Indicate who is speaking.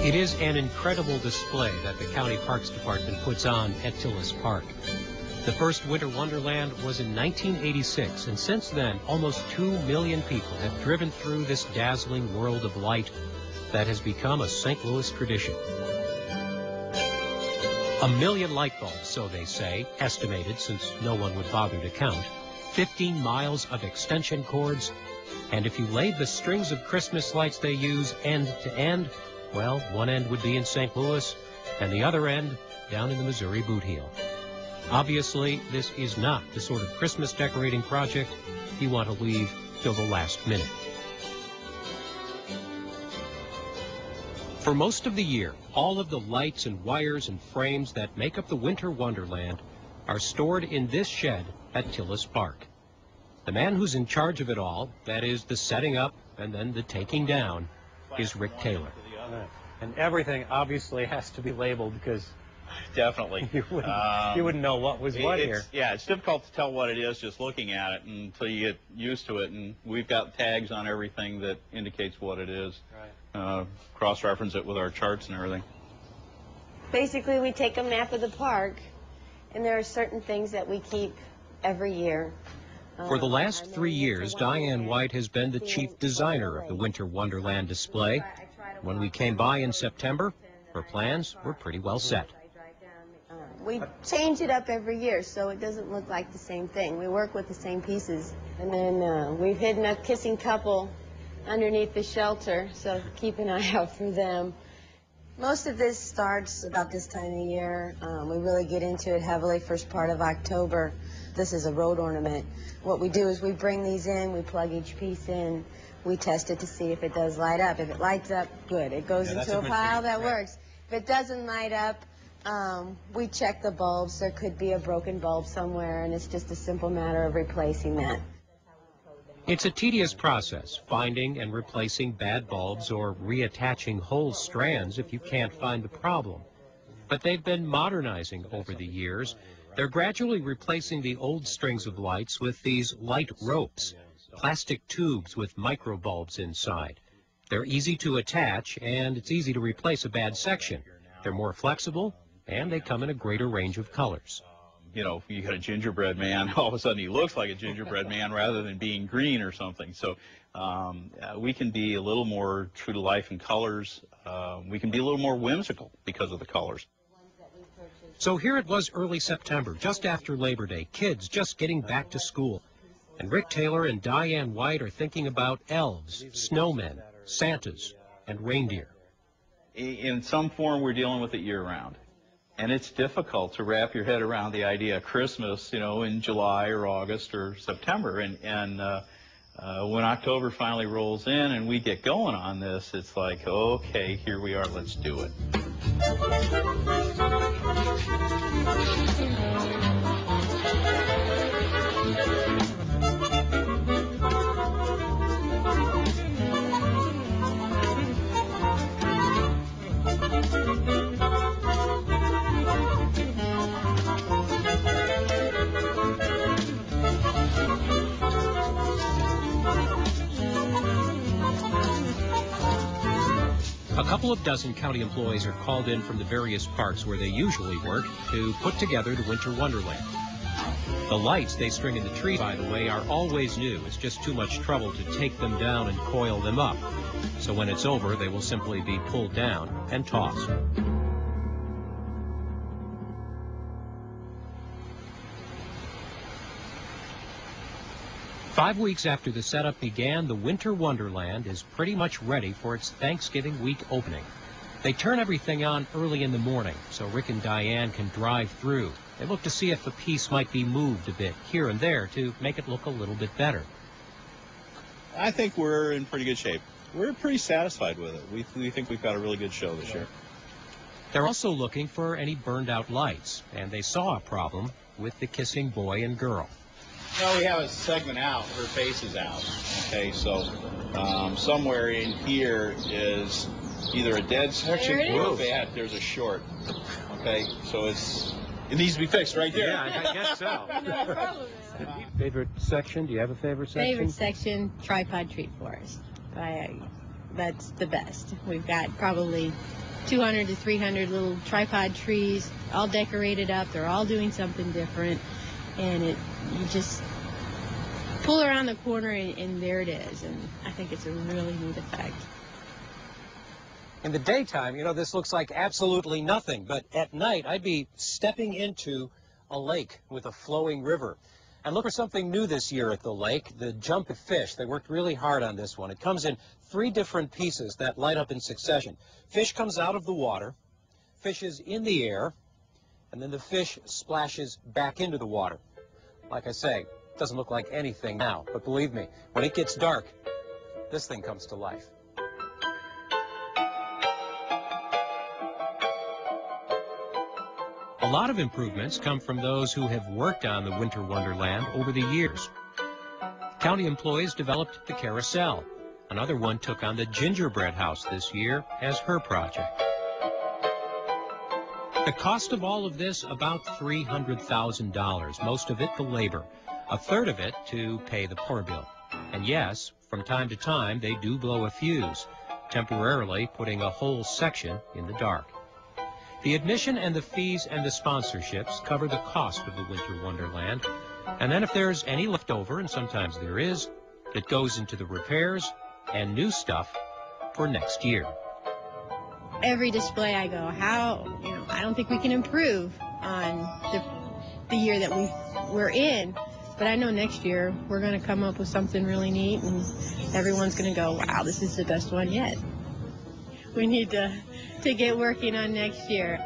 Speaker 1: It is an incredible display that the County Parks Department puts on at Tillis Park. The first Winter Wonderland was in 1986, and since then, almost 2 million people have driven through this dazzling world of light that has become a St. Louis tradition. 1 million light bulbs, so they say, estimated since no one would bother to count, 15 miles of extension cords, and if you laid the strings of Christmas lights they use end to end, well, one end would be in St. Louis, and the other end down in the Missouri boot heel. Obviously, this is not the sort of Christmas decorating project you want to leave till the last minute. For most of the year, all of the lights and wires and frames that make up the Winter Wonderland are stored in this shed at Tillis Park. The man who's in charge of it all, that is the setting up and then the taking down, is Rick Taylor.
Speaker 2: And everything obviously has to be labeled because
Speaker 3: definitely
Speaker 2: you wouldn't know what was what here.
Speaker 3: Yeah, it's difficult to tell what it is just looking at it until you get used to it. And we've got tags on everything that indicates what it is. Right. Cross-reference it with our charts and everything.
Speaker 4: Basically, we take a map of the park, and there are certain things that we keep every year.
Speaker 1: For the last 3 years, Diane White has been the chief designer of the Winter Wonderland display. When we came by in September, her plans were pretty well set.
Speaker 4: We change it up every year, so it doesn't look like the same thing. We work with the same pieces. And then we've hidden a kissing couple underneath the shelter, so keep an eye out for them. Most of this starts about this time of year. We really get into it heavily first part of October. This is a road ornament. What we do is we bring these in, we plug each piece in, we test it to see if it does light up. If it lights up, good. It goes into a pile that works. If it doesn't light up, we check the bulbs. There could be a broken bulb somewhere, and it's just a simple matter of replacing that.
Speaker 1: It's a tedious process, finding and replacing bad bulbs or reattaching whole strands if you can't find the problem. But they've been modernizing over the years. They're gradually replacing the old strings of lights with these light ropes, plastic tubes with microbulbs inside. They're easy to attach, and it's easy to replace a bad section. They're more flexible, and they come in a greater range of colors.
Speaker 3: You know, if you got a gingerbread man, all of a sudden he looks like a gingerbread man rather than being green or something. So we can be a little more true to life in colors. We can be a little more whimsical because of the colors.
Speaker 1: So here it was early September, just after Labor Day, kids just getting back to school. And Rick Taylor and Diane White are thinking about elves, snowmen, Santas, and reindeer.
Speaker 3: In some form, we're dealing with it year-round. And it's difficult to wrap your head around the idea of Christmas, you know, in July or August or September. And when October finally rolls in and we get going on this, it's like, okay, here we are, let's do it.
Speaker 1: A couple of dozen county employees are called in from the various parks where they usually work to put together the Winter Wonderland. The lights they string in the tree, by the way, are always new. It's just too much trouble to take them down and coil them up. So when it's over, they will simply be pulled down and tossed. Five weeks after the setup began, the Winter Wonderland is pretty much ready for its Thanksgiving week opening. They turn everything on early in the morning so Rick and Diane can drive through. They look to see if a piece might be moved a bit here and there to make it look a little bit better.
Speaker 3: I think we're in pretty good shape. We're pretty satisfied with it. We think we've got a really good show this year.
Speaker 1: They're also looking for any burned out lights, and they saw a problem with the kissing boy and girl.
Speaker 3: Well, we have a segment out. Her face is out. Okay, so somewhere in here is either a dead section or bad. There's a short. Okay, so it needs to be fixed right there.
Speaker 1: Yeah, I guess so.
Speaker 4: No problem.
Speaker 1: Favorite section? Do you have a favorite section?
Speaker 5: Favorite section, tripod tree forest. That's the best. We've got probably 200 to 300 little tripod trees, all decorated up. They're all doing something different. And you just pull around the corner and there it is. And I think it's a really neat effect.
Speaker 1: In the daytime, you know, this looks like absolutely nothing, but at night I'd be stepping into a lake with a flowing river. And look for something new this year at the lake, the jump fish. They worked really hard on this one. It comes in 3 different pieces that light up in succession. Fish comes out of the water, fish is in the air, and then the fish splashes back into the water. Like I say, it doesn't look like anything now, but believe me, when it gets dark, this thing comes to life. A lot of improvements come from those who have worked on the Winter Wonderland over the years. County employees developed the carousel. Another one took on the gingerbread house this year as her project. The cost of all of this, about $300,000, most of it the labor, a third of it to pay the power bill. And yes, from time to time they do blow a fuse, temporarily putting a whole section in the dark. The admission and the fees and the sponsorships cover the cost of the Winter Wonderland. And then if there's any left over, and sometimes there is, it goes into the repairs and new stuff for next year.
Speaker 5: Every display I go, I don't think we can improve on the year that we're in. But I know next year we're going to come up with something really neat and everyone's going to go, wow, this is the best one yet. We need to get working on next year.